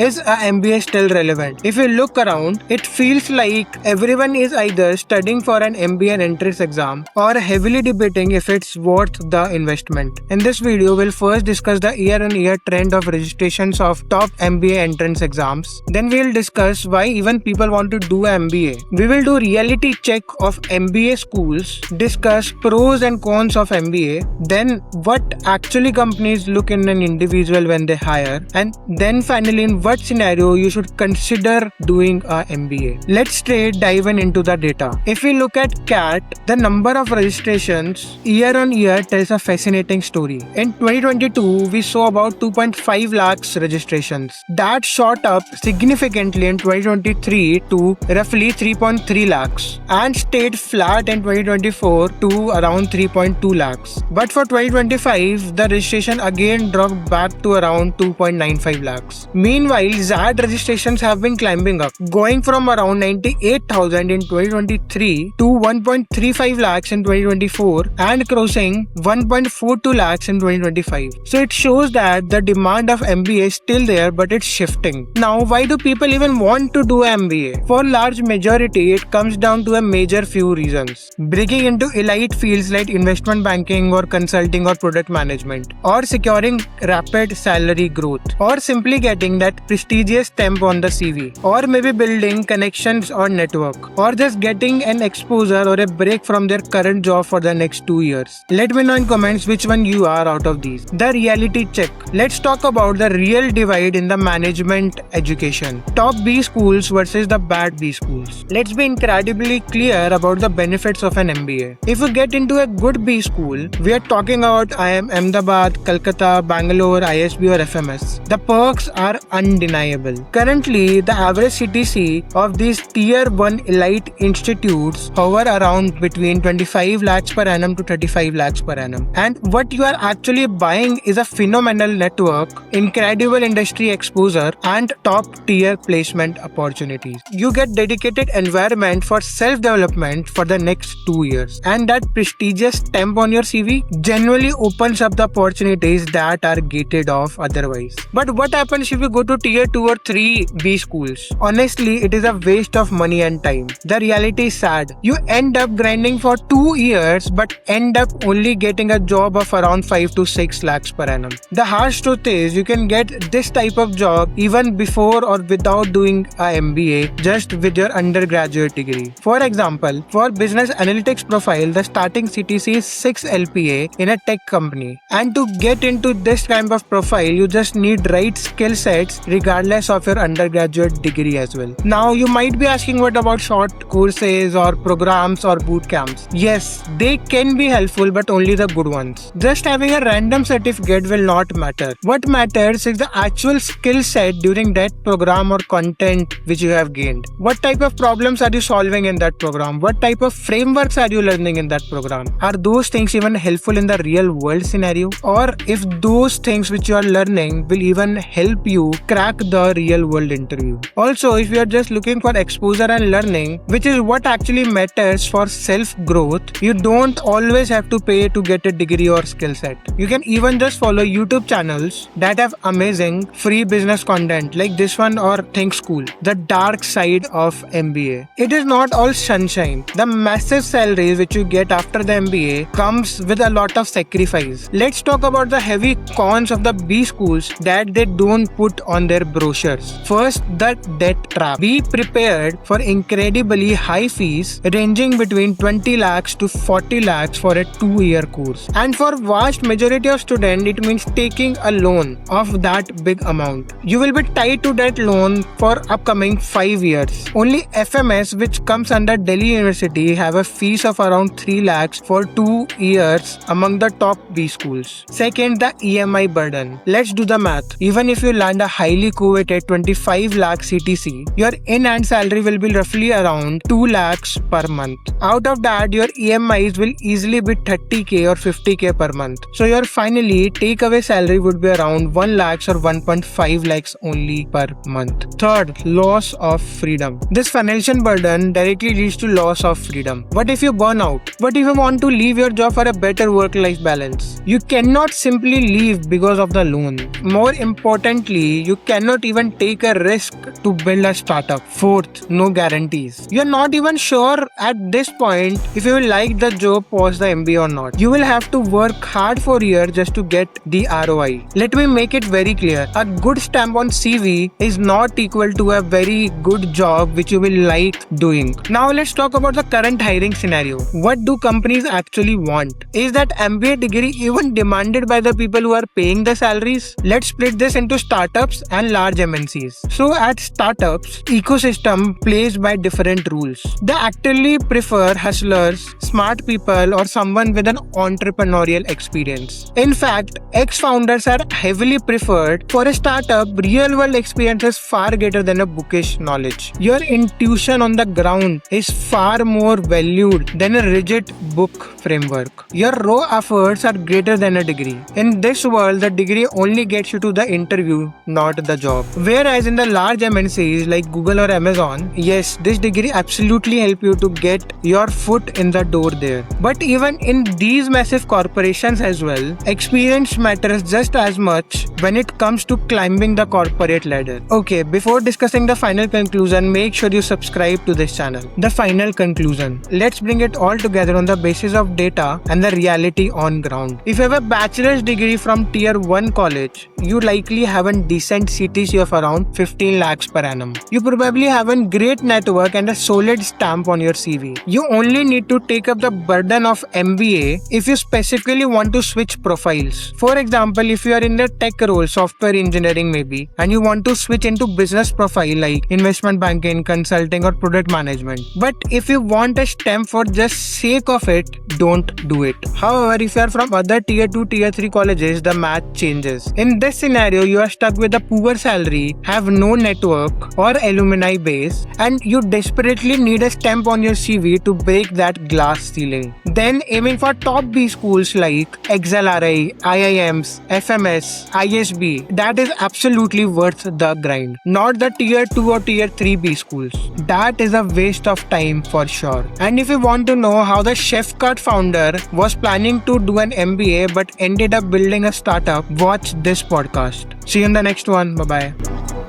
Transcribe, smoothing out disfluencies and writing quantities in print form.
Is a MBA still relevant? If you look around, it feels like everyone is either studying for an MBA entrance exam or heavily debating if it's worth the investment. In this video, we'll first discuss the year-on-year trend of registrations of top MBA entrance exams. Then we'll discuss why even people want to do an MBA. We will do reality check of MBA schools, discuss pros and cons of MBA, then what actually companies look in an individual when they hire, and then finally in what scenario you should consider doing a MBA. Let's straight dive into the data. If we look at CAT, the number of registrations year on year tells a fascinating story. In 2022, we saw about 2.5 lakhs registrations. That shot up significantly in 2023 to roughly 3.3 lakhs and stayed flat in 2024 to around 3.2 lakhs. But for 2025, the registration again dropped back to around 2.95 lakhs. Meanwhile, ZAD registrations have been climbing up, going from around 98,000 in 2023 to 1.35 lakhs in 2024 and crossing 1.42 lakhs in 2025. So it shows that the demand of MBA is still there, but it's shifting. Now, why do people even want to do MBA? For large majority, it comes down to a major few reasons. Breaking into elite fields like investment banking or consulting or product management, or securing rapid salary growth, or simply getting that prestigious stamp on the CV, or maybe building connections or network, or just getting an exposure or a break from their current job for the next 2 years. Let me know in comments which one you are out of these. The reality check. Let's talk about the real divide in the management education. Top B schools versus the bad B schools. Let's be incredibly clear about the benefits of an MBA. If you get into a good B school, we are talking about IIM Ahmedabad, Kolkata, Bangalore, ISB or FMS. The perks are undeniable. Currently, the average CTC of these tier 1 elite institutes hover around between 25 lakhs per annum to 35 lakhs per annum. And what you are actually buying is a phenomenal network, incredible industry exposure and top tier placement opportunities. You get dedicated environment for self-development for the next 2 years. And that prestigious stamp on your CV genuinely opens up the opportunities that are gated off otherwise. But what happens if you go to tier 2 or 3 B schools? Honestly, it is a waste of money and time. The reality is sad. You end up grinding for 2 years but end up only getting a job of around 5 to 6 lakhs per annum. The harsh truth is you can get this type of job even before or without doing a MBA, just with your undergraduate degree. For example, for business analytics profile, the starting CTC is 6 LPA in a tech company. And to get into this kind of profile, you just need right skill sets regardless of your undergraduate degree as well. Now, you might be asking what about short courses or programs or boot camps? Yes, they can be helpful, but only the good ones. Just having a random certificate will not matter. What matters is the actual skill set during that program or content which you have gained. What type of problems are you solving in that program? What type of frameworks are you learning in that program? Are those things even helpful in the real world scenario? Or if those things which you are learning will even help you crack the real world interview? Also, if you are just looking for exposure and learning, which is what actually matters for self-growth, you don't always have to pay to get a degree or skill set. You can even just follow YouTube channels that have amazing free business content like this one or Think School, the dark side of MBA. It is not all sunshine. The massive salaries which you get after the MBA comes with a lot of sacrifice. Let's talk about the heavy cons of the B schools that they don't put on their brochures. First, the debt trap. Be prepared for incredibly high fees ranging between 20 lakhs to 40 lakhs for a 2-year course. And for vast majority of students, it means taking a loan of that big amount. You will be tied to that loan for upcoming 5 years. Only FMS, which comes under Delhi University, have a fees of around 3 lakhs for 2 years among the top B schools. Second, the EMI burden. Let's do the math. Even if you land a highly coveted 25 lakh CTC, your in-hand salary will be roughly around 2 lakhs per month. Out of that, your EMIs will easily be 30k or 50k per month. So your finally takeaway salary would be around 1 lakhs or 1.5 lakhs only per month. Third, loss of freedom. This financial burden directly leads to loss of freedom. What if you burn out? What if you want to leave your job for a better work-life balance? You cannot simply leave because of the loan. More importantly, you cannot even take a risk to build a startup. Fourth, no guarantees. You're not even sure at this point if you will like the job post the MBA or not. You will have to work hard for a year just to get the ROI. Let me make it very clear. A good stamp on CV is not equal to a very good job which you will like doing. Now let's talk about the current hiring scenario. What do companies actually want? Is that MBA degree even demanded by the people who are paying the salaries? Let's split this into startups and large MNCs. So at startups, ecosystem plays by different rules. They actively prefer hustlers, smart people, or someone with an entrepreneurial experience. In fact, ex-founders are heavily preferred. For a startup, real-world experience is far greater than a bookish knowledge. Your intuition on the ground is far more valued than a rigid book framework. Your raw efforts are greater than a degree. In this world, the degree only gets you to the interview, not the job. Whereas in the large MNCs like Google or Amazon, yes, this degree absolutely help you to get your foot in the door there. But even in these massive corporations as well, experience matters just as much when it comes to climbing the corporate ladder. Okay, before discussing the final conclusion, make sure you subscribe to this channel. The final conclusion. Let's bring it all together on the basis of data and the reality on ground. If you have a bachelor's degree from tier 1 college, you likely have a decent CTC of around 15 lakhs per annum. You probably have a great network and a solid stamp on your CV. You only need to take up the burden of MBA if you specifically want to switch profiles. For example, if you are in the tech role, software engineering maybe, and you want to switch into business profile like investment banking, consulting, or product management. But if you want a STEM for just sake of it, don't do it. However, if you are from other tier 2, tier 3 colleges, the math changes. In this scenario, you are stuck with a poor salary, have no network or alumni base, and you desperately need a stamp on your CV to break that glass ceiling. Then aiming for top B schools like XLRI, IIMs, FMS, ISB, that is absolutely worth the grind. Not the tier 2 or tier 3 B schools. That is a waste of time for sure. And if you want to know how the Chefcut founder was planning to do an MBA but ended up building a startup, watch this podcast. See you in the next one. Bye-bye.